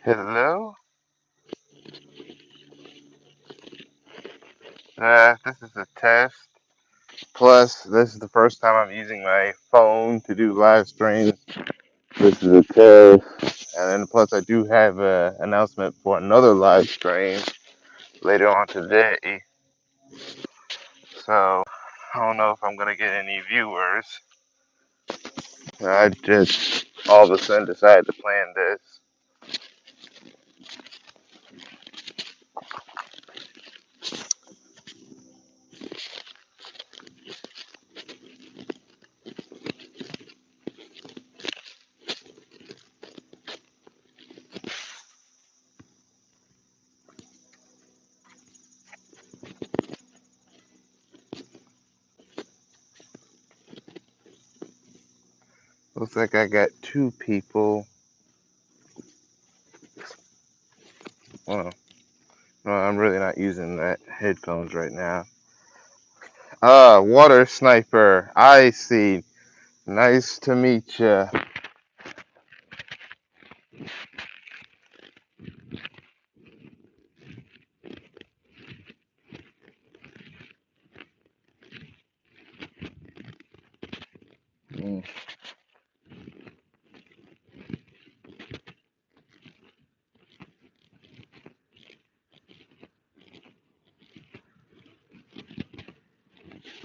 Hello. This is a test. Plus, this is the first time I'm using my phone to do live streams. This is a test. And then plus, I do have an announcement for another live stream later on today. So, I don't know if I'm going to get any viewers. I just all of a sudden decided to plan this. Looks like I got two people. Well, no, I'm really not using that headphones right now. Water Sniper. I see. Nice to meet you.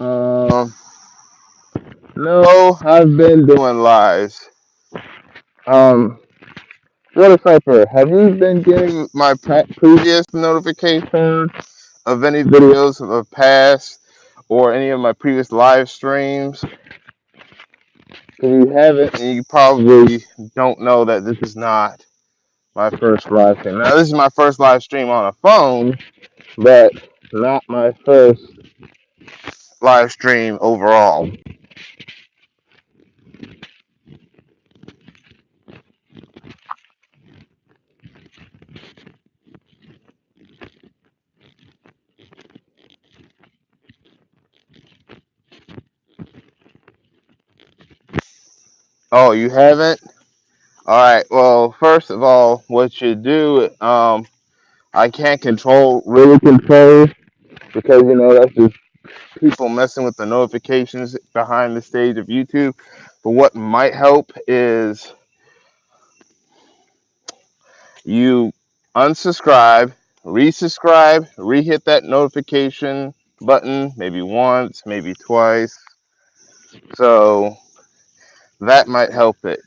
Um, no, I've been doing lives. Um, Water Sniper, have you been getting my previous notifications of any videos of the past or any of my previous live streams? If you haven't, and you probably don't know that this is not my first live stream. Now, this is my first live stream on a phone, but not my first live stream overall. Oh, you haven't? All right. Well, first of all, what you do, I can't really control, because that's just people messing with the notifications behind the stage of YouTube. But what might help is you unsubscribe, resubscribe, re-hit that notification button maybe once, maybe twice. So that might help it.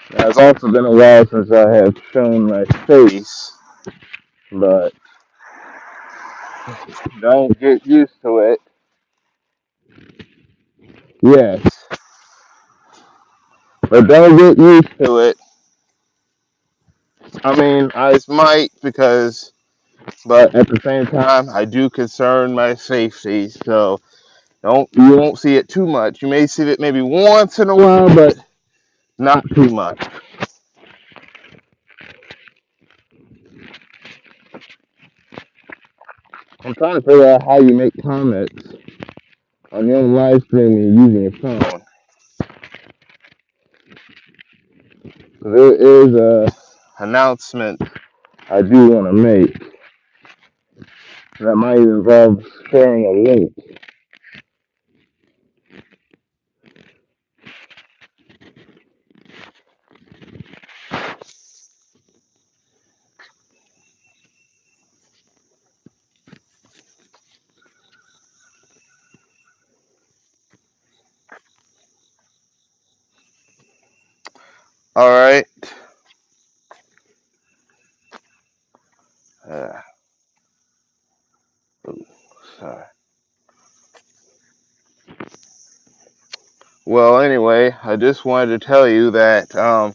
Now, it's also been a while since I have shown my face, but don't get used to it. Yes, but don't get used to it. I mean, I might but at the same time, I do concern my safety. So you won't see it too much. You may see it maybe once in a while, but not too much. I'm trying to figure out how you make comments on your live stream when you're using your phone. There is a announcement I do want to make that might involve sharing a link. All right. Uh, sorry. Well, anyway, I just wanted to tell you that on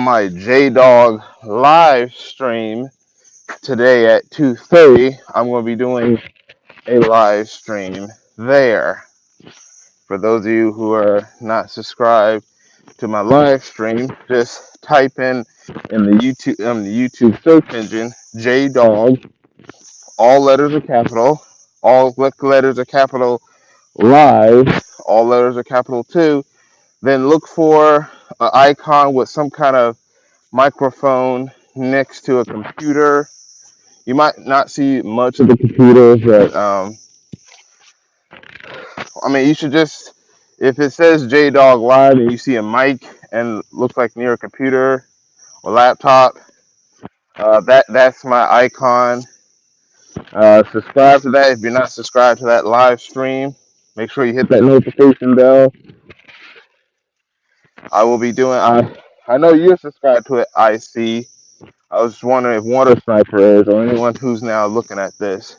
my J Dog live stream today at 2:30, I'm going to be doing a live stream there. For those of you who are not subscribed to my live stream, just type in the YouTube search engine JDog. All letters are capital. All letters are capital Live. All letters are capital too. Then look for an icon with some kind of microphone next to a computer. You might not see much of the computer, but I mean, you should just, if it says JDog Live and you see a mic and looks like near a computer or laptop, that's my icon. Subscribe to that if you're not subscribed to that live stream. Make sure you hit that notification bell. I will be doing. I know you're subscribed to it. I see. I was just wondering if Water Sniper is or anyone who's now looking at this.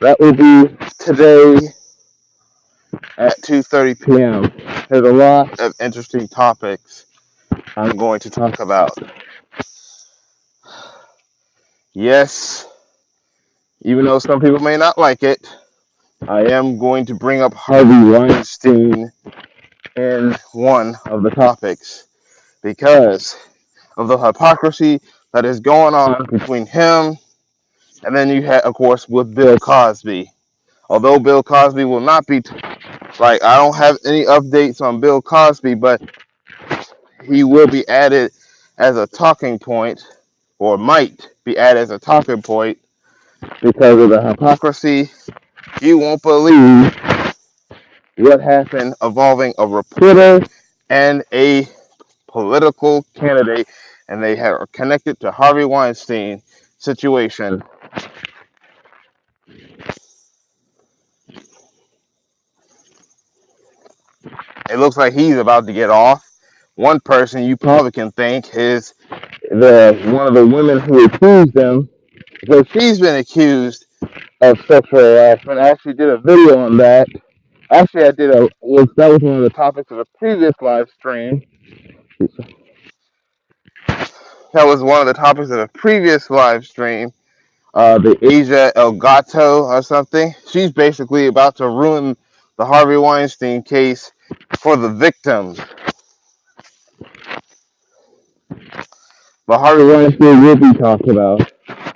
That will be today at 2:30 p.m. There's a lot of interesting topics I'm going to talk about. Yes, even though some people may not like it, I am going to bring up Harvey Weinstein in one of the topics because of the hypocrisy that is going on between him and then you had, of course, with Bill Cosby. Although Bill Cosby will not be, like, I don't have any updates on Bill Cosby, but he will be added as a talking point, or might be added as a talking point because of the hypocrisy. You won't believe what happened involving a reporter and a political candidate, and they are connected to Harvey Weinstein situation. It looks like he's about to get off. One person you probably can think is the one of the women who accused him, because she's been accused of sexual harassment. I actually did a video on that. Actually, that was one of the topics of a previous live stream. That was one of the topics of a previous live stream. The Asia Elgato or something. She's basically about to ruin the Harvey Weinstein case for the victims. But Harvey Weinstein will be talked about.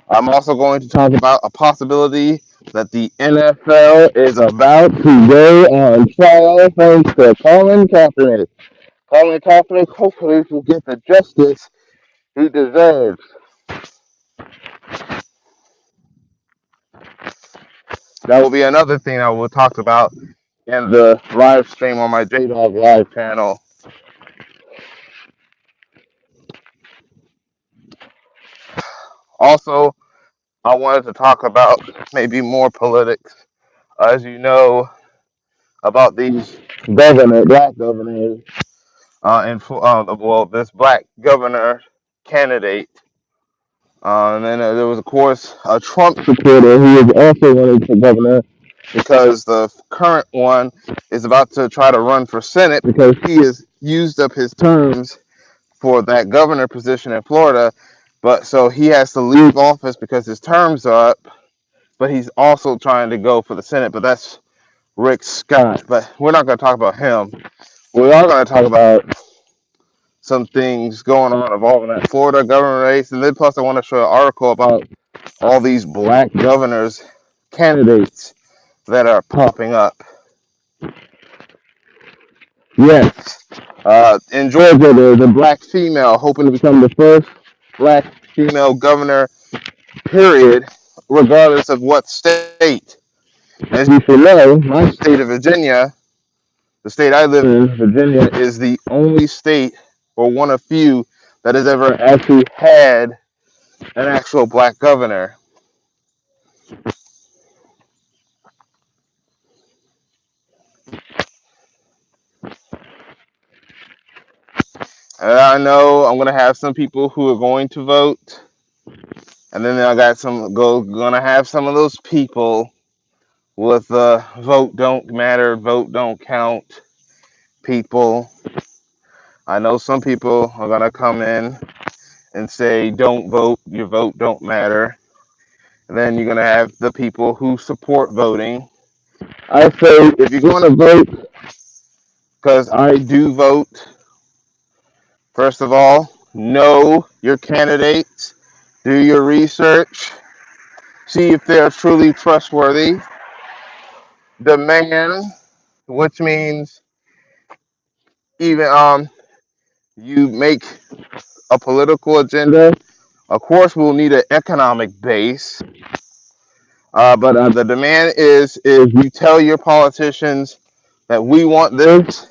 I'm also going to talk about a possibility that the NFL is about to go on trial thanks to Colin Kaepernick. Colin Kaepernick hopefully will get the justice he deserves. That will be another thing I will talk about in the live stream on my JDog Live channel. Also, I wanted to talk about maybe more politics. As you know, about these black governors, this black governor candidate. And then there was, of course, a Trump supporter who is also running for governor because the current one is about to try to run for Senate because he has used up his terms for that governor position in Florida. But so he has to leave office because his terms are up. But he's also trying to go for the Senate. But that's Rick Scott. But we're not going to talk about him. We are going to talk about some things going on involving that Florida governor race. And then plus I want to show an article about all these black governors candidates that are popping up. Yes. In Georgia, there's a black female hoping to become the first black female governor, period, regardless of what state. As you should know, my state of Virginia, the state I live in, Virginia, is the only state, or one of few, that has ever actually had an actual black governor. And I know I'm gonna have some people who are going to vote, and then I got gonna have some of those people with vote don't matter, vote don't count people. I know some people are gonna come in and say don't vote, your vote don't matter. And then you're gonna have the people who support voting. I say if you're gonna vote, because I do vote. First of all, know your candidates, do your research, see if they're truly trustworthy. Demand, which means even you make a political agenda. Of course, we'll need an economic base, but the demand is you tell your politicians that we want this.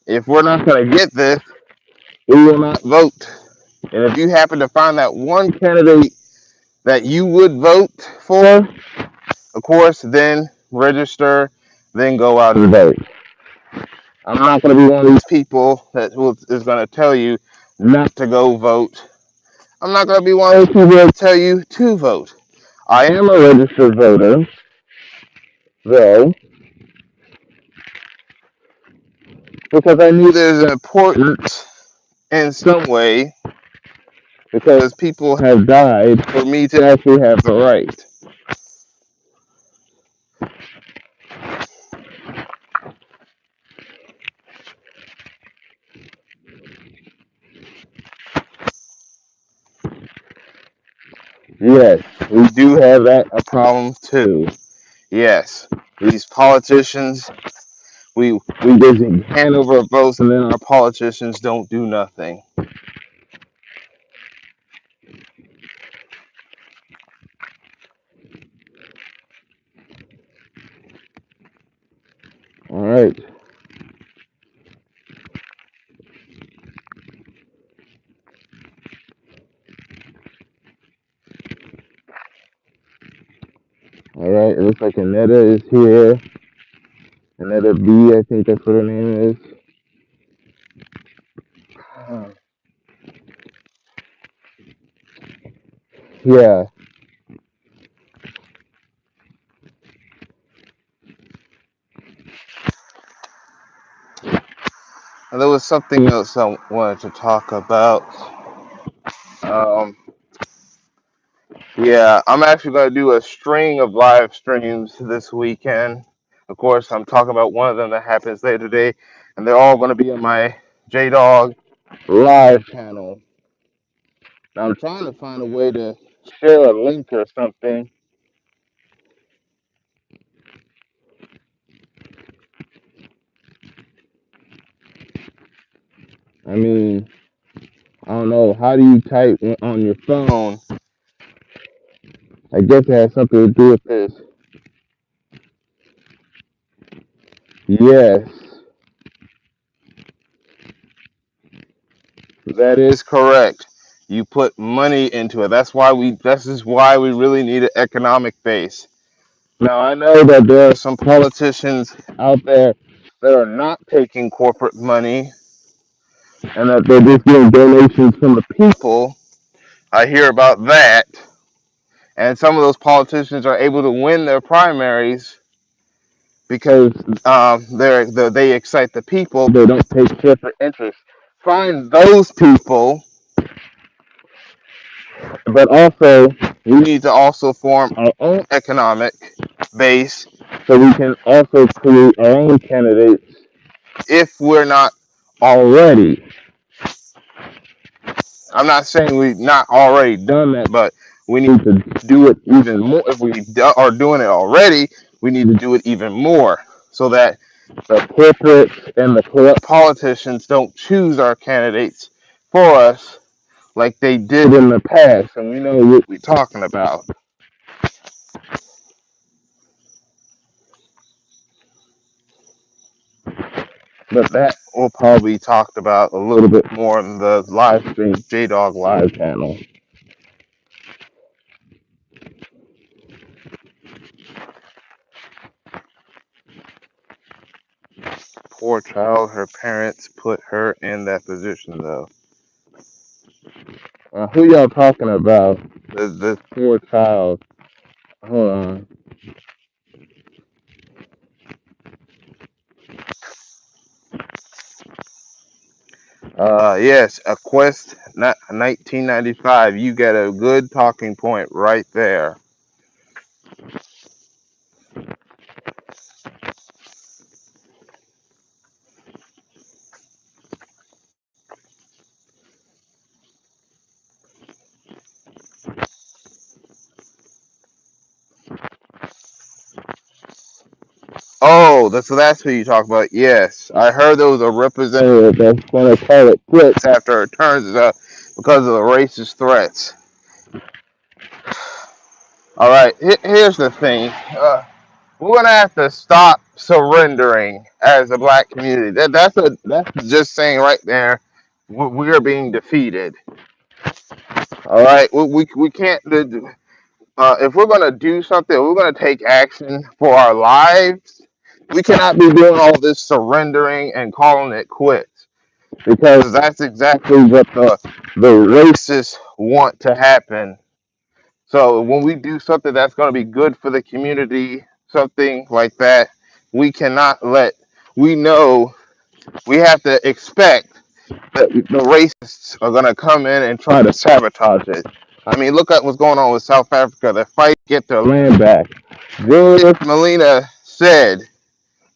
If we're not going to get this, we will not vote. And if you happen to find that one candidate that you would vote for, of course, then register, then go out and vote. I'm not going to be one of these people that is going to tell you not to go vote. I'm not going to be one of those people that tell you to vote. I am a registered voter, though, because I knew there's an importance in some way because people have died for me to actually have the right. Yes, we do have that a problem too. Yes, these politicians, we just hand over votes and then our politicians don't do nothing. All right, all right. It looks like Aneta is here. Aneta B, I think that's what her name is. Yeah, and there was something else I wanted to talk about. Um, yeah, I'm actually going to do a string of live streams this weekend. Of course, I'm talking about one of them that happens later today, and they're all going to be on my J Dog live channel. Now, I'm trying to find a way to share a link or something. I mean, I don't know. How do you type on your phone? I guess it has something to do with this. Yes, that is correct. You put money into it. This is why we really need an economic base. Now, I know that there are some politicians out there that are not taking corporate money and that they're just getting donations from the people. I hear about that. And some of those politicians are able to win their primaries because they excite the people. They don't take corporate interest. Find those people, but also we need to also form our own economic base so we can also create our own candidates if we're not already. I'm not saying we've not already done that, but we need to do it even more. If we are doing it already, we need to do it even more so that the corporate and the corrupt politicians don't choose our candidates for us like they did in the past. And we know what we're talking about. But that will probably be talked about a little bit more in the live stream J Dog Live channel. Poor child, her parents put her in that position though. Who y'all talking about? This poor child. Hold on. Yes, a Quest 1995. You get a good talking point right there. Oh, that's who you talk about. Yes, I heard there was a representative that's going to call it quits after it turns up because of the racist threats. All right, here's the thing. We're gonna have to stop surrendering as a black community. That's just saying right there, we are being defeated. All right, we can't. If we're gonna do something, we're gonna take action for our lives. We cannot be doing all this surrendering and calling it quits because that's exactly what the racists want to happen. So when we do something that's going to be good for the community, something like that, we cannot let. We know we have to expect that the racists are going to come in and try to sabotage it. I mean, look at what's going on with South Africa. They're fighting to get their land back. Julius Malema said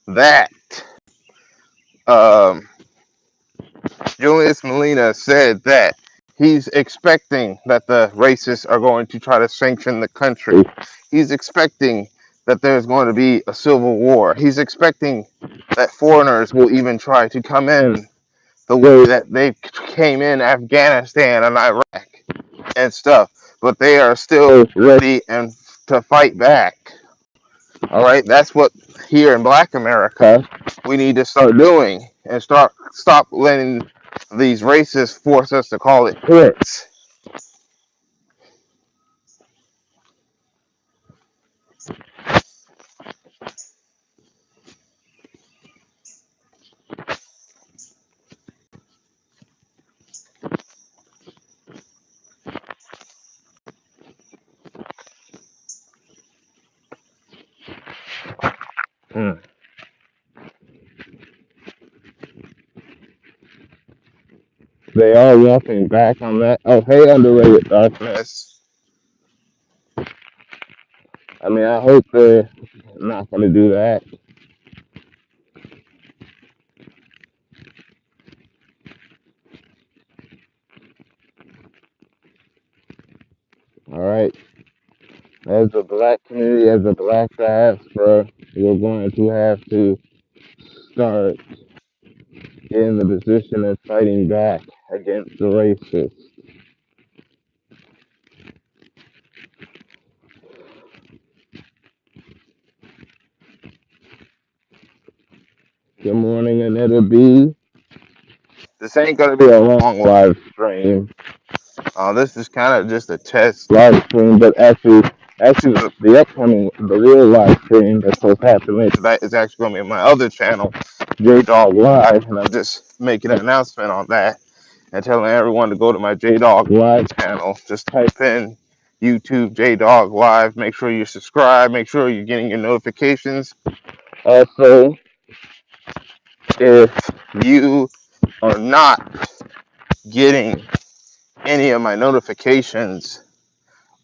that. Um, Julius Malema said that he's expecting that the racists are going to try to sanction the country. He's expecting that there's going to be a civil war. He's expecting that foreigners will even try to come in the way that they came in Afghanistan and Iraq and stuff, but they are still ready and to fight back. All right, that's what here in Black America we need to start doing and stop letting these racists force us to call it quits. Mm. They are walking back on that. Oh, hey, underrated darkness. I mean, I hope they're not going to do that. All right. As a black community, as a black diaspora, we're going to have to start in the position of fighting back against the racists. Good morning, Anita B. This ain't gonna be a long live stream. This is kind of just a test live stream, but actually, the upcoming, the real live stream that's supposed to happen later tonight is actually gonna be on my other channel, J Dog Live, and I'm just making an announcement on that and telling everyone to go to my J Dog Live channel. Just type in YouTube J Dog Live. Make sure you subscribe. Make sure you're getting your notifications. Also, if you are not getting any of my notifications,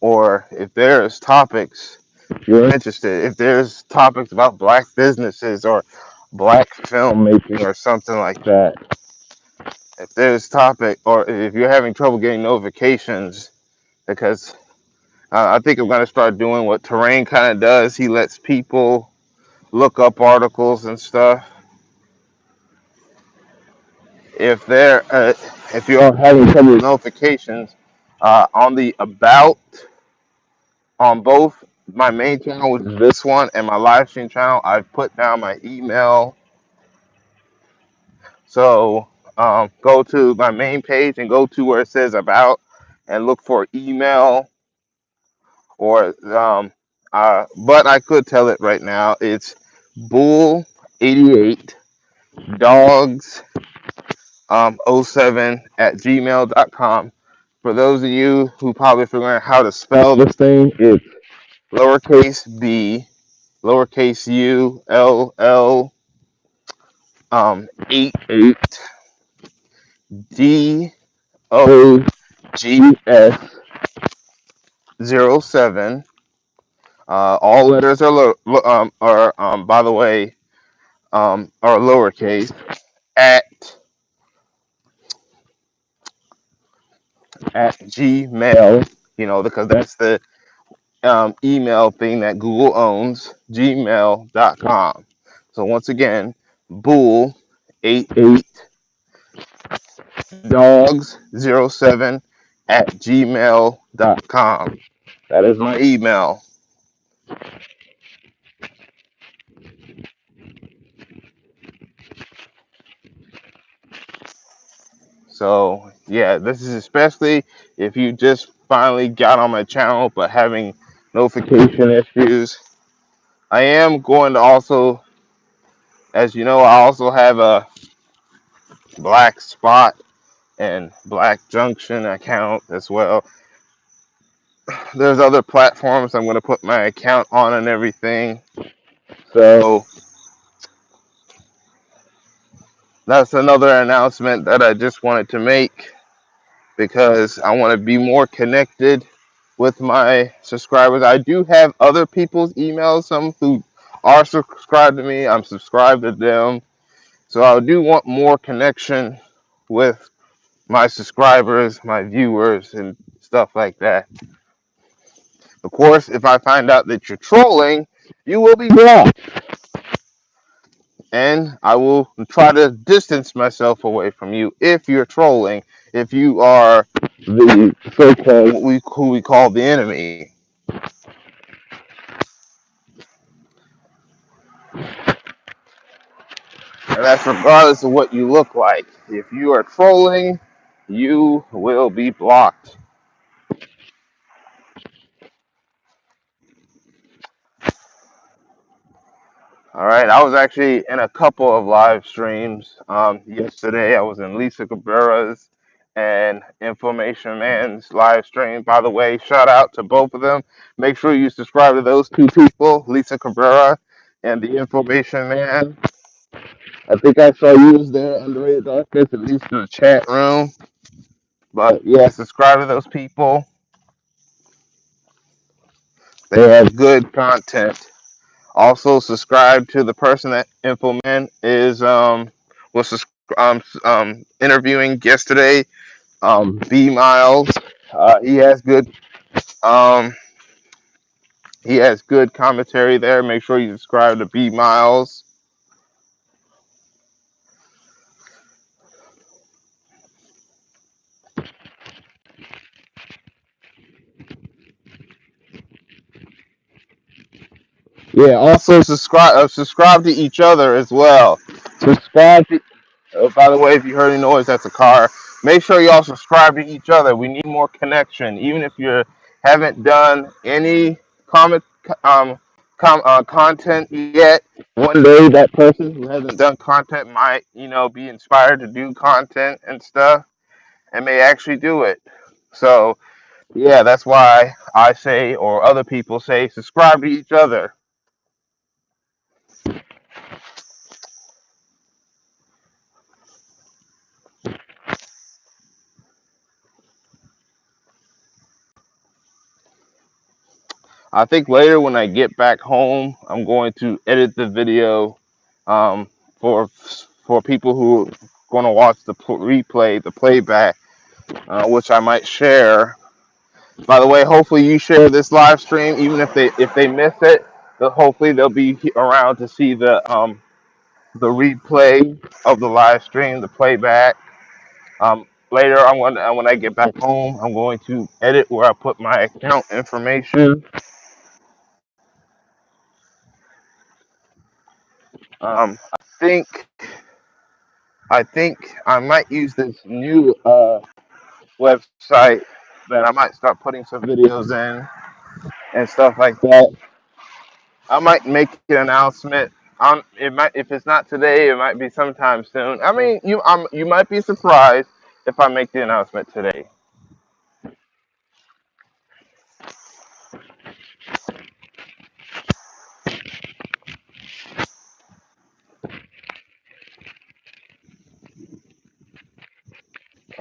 or if there's topics you're interested, if there's topics about black businesses or black filmmaking or something like that, if there's topic, or if you're having trouble getting notifications, because I think I'm going to start doing what Terrain kind of does. He lets people look up articles and stuff. If they're if you're having trouble with notifications, on the about on both my main channel, which is this one, and my live stream channel, I've put down my email. So go to my main page and go to where it says about and look for email, or but I could tell it right now. It's bull88 dogs 07 at gmail.com. For those of you who probably figuring out how to spell this thing, it's lowercase b, lowercase u, l, l, 88, d, o, g, s, 07. All letters are, by the way, are lowercase, at Gmail, because that's the email thing that Google owns, gmail.com. So once again, bull88dogs07 at gmail.com. That is my email. So yeah, this is especially if you just finally got on my channel but having notification issues. I am going to also, as you know, I also have a Black Spot and Black Junction account as well. There's other platforms I'm going to put my account on and everything. So that's another announcement that I just wanted to make because I want to be more connected with my subscribers. I do have other people's emails, some who are subscribed to me. I'm subscribed to them. So I do want more connection with my subscribers, my viewers, and stuff like that. Of course, if I find out that you're trolling, you will be blocked. And I will try to distance myself away from you if you're trolling, if you are the so-called who we call the enemy. And that's regardless of what you look like. If you are trolling, you will be blocked. All right, I was actually in a couple of live streams. Yesterday, I was in Lisa Cabrera's and Information Man's live stream. By the way, shout out to both of them. Make sure you subscribe to those two people, Lisa Cabrera and the Information Man. I think I saw you was there, Underrated Darkness, at least in the chat room. But yeah, subscribe to those people. They have good content. Also, subscribe to the person that Infoman is was interviewing yesterday. B Miles. He has good um he has good commentary there. Make sure you subscribe to B Miles. Yeah. Also subscribe to each other as well. Subscribe to. Oh, by the way, if you heard any noise, that's a car. Make sure y'all subscribe to each other. We need more connection. Even if you haven't done any comment content yet, one day that person who hasn't done content might, be inspired to do content and stuff, and may actually do it. So yeah, that's why I say, or other people say, subscribe to each other. I think later when I get back home, I'm going to edit the video um, for people who are going to watch the replay, the playback, which I might share. By the way, hopefully you share this live stream, even if they miss it. Hopefully they'll be around to see the replay of the live stream, the playback. Later, when I get back home, I'm going to edit where I put my account information. Think I think I might use this new website that I might start putting some videos in and stuff like that. I might make an announcement. It might, if it's not today, it might be sometime soon. I mean, you might be surprised if I make the announcement today.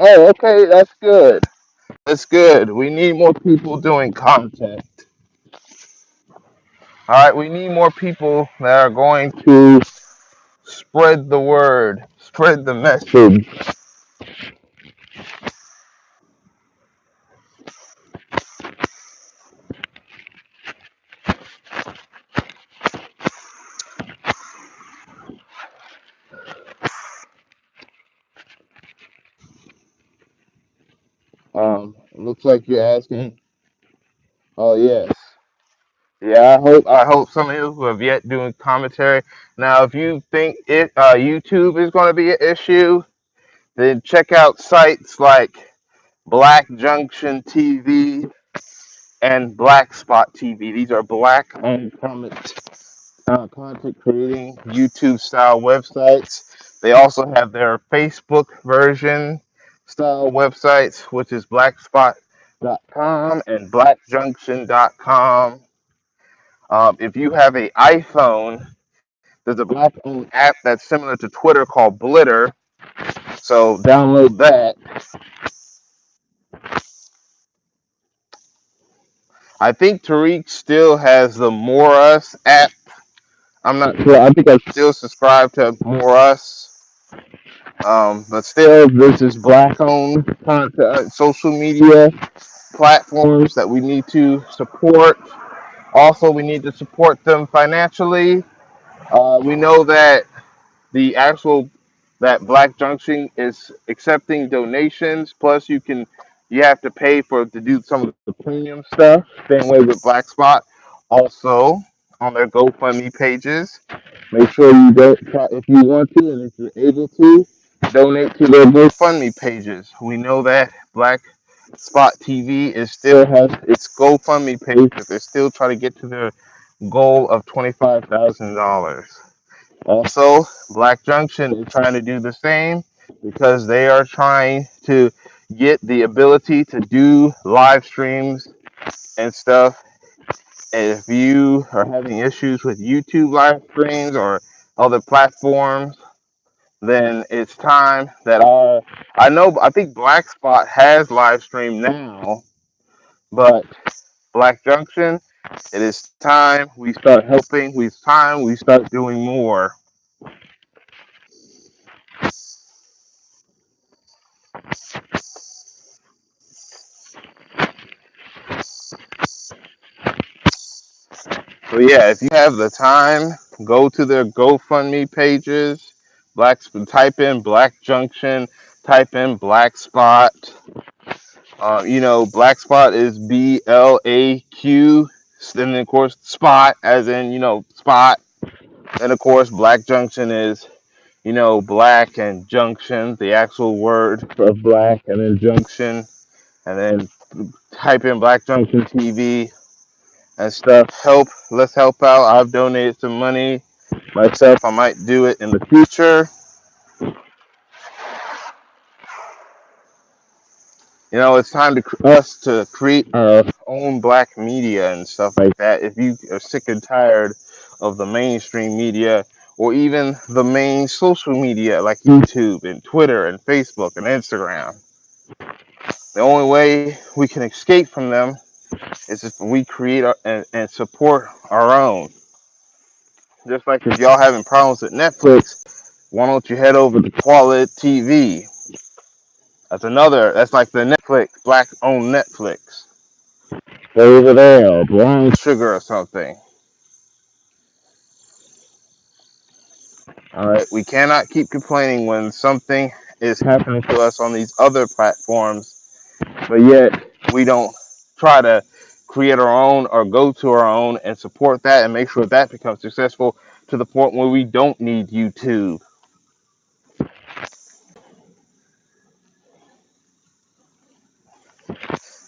Oh, okay, that's good. That's good. We need more people doing content. All right, we need more people that are going to spread the word, spread the message. Looks like you're asking. Oh yes. Yeah, I hope some of you who have yet doing commentary. Now, if you think YouTube is going to be an issue, then check out sites like Black Junction TV and Black Spot TV. These are black-owned content creating YouTube style websites. They also have their Facebook version style websites, which is blackspot.com and blackjunction.com. If you have an iPhone, there's a black-owned app that's similar to Twitter called Blitter. So download that. I think Tariq still has the More Us app. I'm not sure. I think I still subscribe to More Us. But still, this is black-owned content, social media platforms that we need to support. Also, we need to support them financially. We know that the actual that Black Junction is accepting donations. Plus, you have to pay for to do some of the premium stuff. Same way with Black Spot. Also, on their GoFundMe pages, make sure you go if you want to and if you're able to donate to their GoFundMe pages. We know that Black Spot TV is still has its GoFundMe page, but they're still trying to get to their goal of $25,000. Also, Black Junction is trying to do the same because they are trying to get the ability to do live streams and stuff. And if you are having issues with YouTube live streams or other platforms, then it's time that I think Black Spot has live stream now, but Black Junction, it is time we start helping. It's time we start doing more. So yeah, if you have the time, go to their GoFundMe pages. Type in Black Junction, type in Black Spot. Black Spot is BLAQ. Then of course Spot, as in spot. And of course Black Junction is black and junction, the actual word of black, and then junction, and then type in Black Junction TV and stuff. Let's help out. I've donated some money myself. I might do it in the future. It's time to us to create our own black media and stuff like that. If you are sick and tired of the mainstream media or even the main social media like YouTube and Twitter and Facebook and Instagram, the only way we can escape from them is if we create and support our own. Just like if y'all having problems with Netflix, why don't you head over to Quality TV? That's like the Netflix, black owned Netflix. Go over there, Brown Sugar or something. All right, we cannot keep complaining when something is happening to us on these other platforms, but yet we don't try to create our own or go to our own and support that and make sure that becomes successful to the point where we don't need YouTube.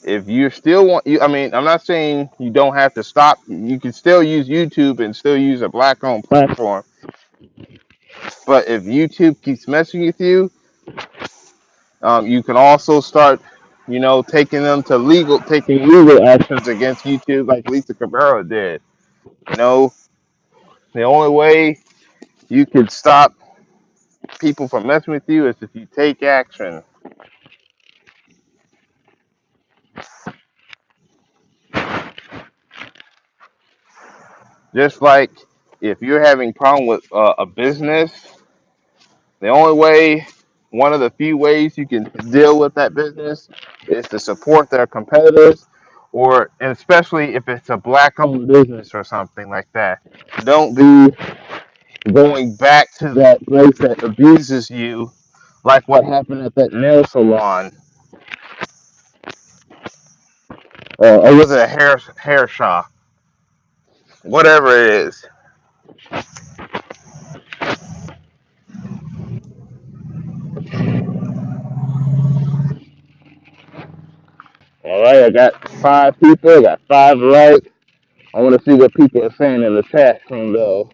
If you still want you I mean, I'm not saying you don't have to stop. You can still use YouTube and still use a black owned platform. But if YouTube keeps messing with you, you can also start taking legal actions against YouTube like Lisa Cabrera did. you know the only way you can stop people from messing with you is if you take action. Just like if you're having problem with a business, the only way, one of the few ways you can deal with that business is to support their competitors, and especially if it's a black-owned business or something like that. Don't be going back to that place that abuses you, like what happened at that nail salon. or was it a hair shaw? Whatever it is. All right, I got 5 people. I got 5 likes. I want to see what people are saying in the chat room, though.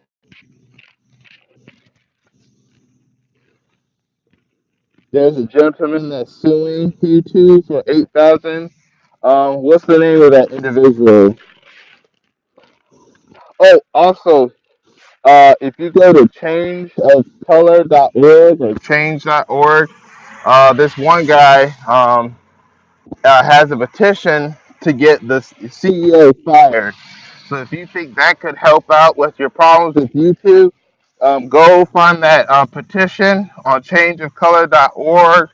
There's a gentleman that's suing YouTube for 8,000. What's the name of that individual? Oh, also, if you go to changeofcolor.org or change.org, this one guy has a petition to get the CEO fired. So if you think that could help out with your problems with YouTube, go find that petition on changeofcolor.org,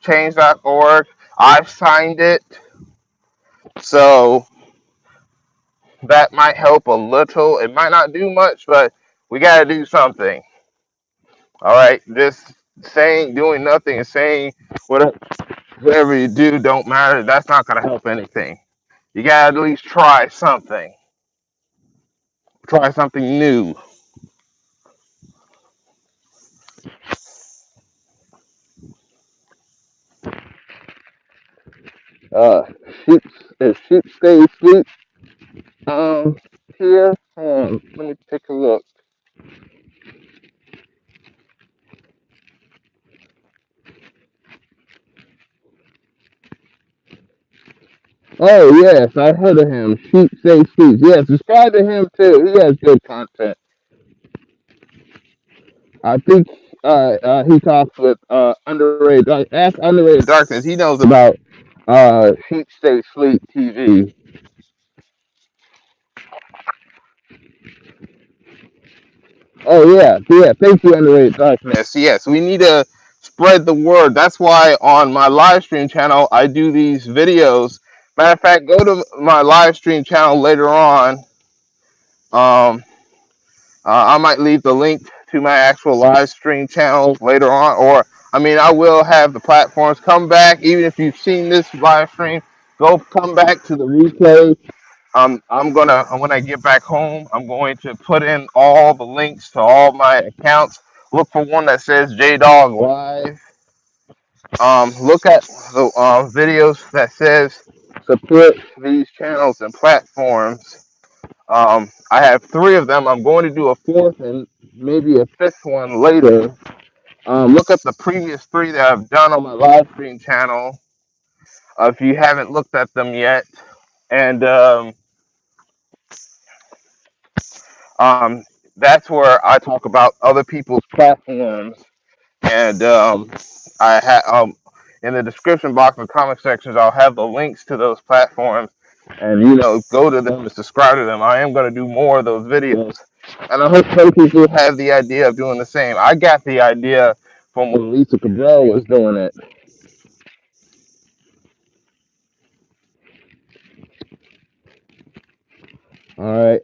change.org. I've signed it, so that might help a little. It might not do much, but we got to do something. All right, just doing nothing and saying whatever you do don't matter. That's not going to help anything. You got to at least try something. Try something new. Uh, sheep, if sheep stay asleep, here, let me take a look. Oh, yes, I heard of him. Sheep Say Sleeps. Yeah, subscribe to him too. He has good content. I think he talks with Underrated. Ask Underrated Darkness. He knows about Sheep Stay Sleep TV. Oh yeah. Thank you, Underrated Darkness. Yes, we need to spread the word. That's why on my live stream channel I do these videos. Matter of fact, go to my live stream channel later on. Um, I might leave the link to my actual live stream channel later on, or I mean, I will have the platforms come back. Even if you've seen this live stream, come back to the replay. I'm gonna when I get back home, I'm going to put in all the links to all my accounts. Look for one that says J Dog Live. Look at the videos that says support these channels and platforms. I have 3 of them. I'm going to do a 4th and maybe a 5th one later. Look at the previous 3 that I've done on my live stream channel if you haven't looked at them yet. And um, that's where I talk about other people's platforms. And in the description box and comment sections, I'll have the links to those platforms. And go to them and subscribe to them. I am going to do more of those videos, and I hope some people have the idea of doing the same. I got the idea from when Lisa Cabral was doing it. All right.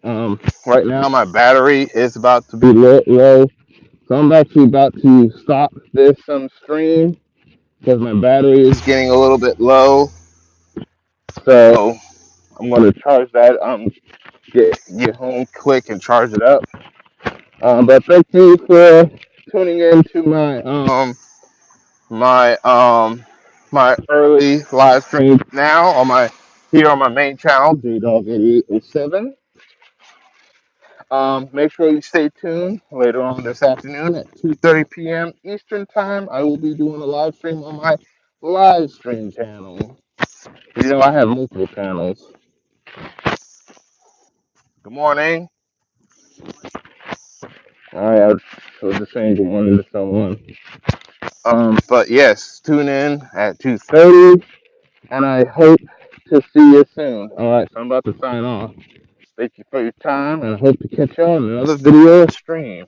Right now my battery is about to be low, so I'm actually about to stop this stream because my battery is getting a little bit low. So I'm going to charge that. Get home quick and charge it up. But thank you for tuning in to my early live stream now here on my main channel, JDog8807. Make sure you stay tuned later on this afternoon at 2:30 p.m. Eastern Time. I will be doing a live stream on my live stream channel. I have multiple channels. Good morning. All right, I was just saying good morning to someone. But yes, tune in at 2:30, and I hope to see you soon. All right, so I'm about to sign off. Thank you for your time, and I hope to catch you on another video or stream.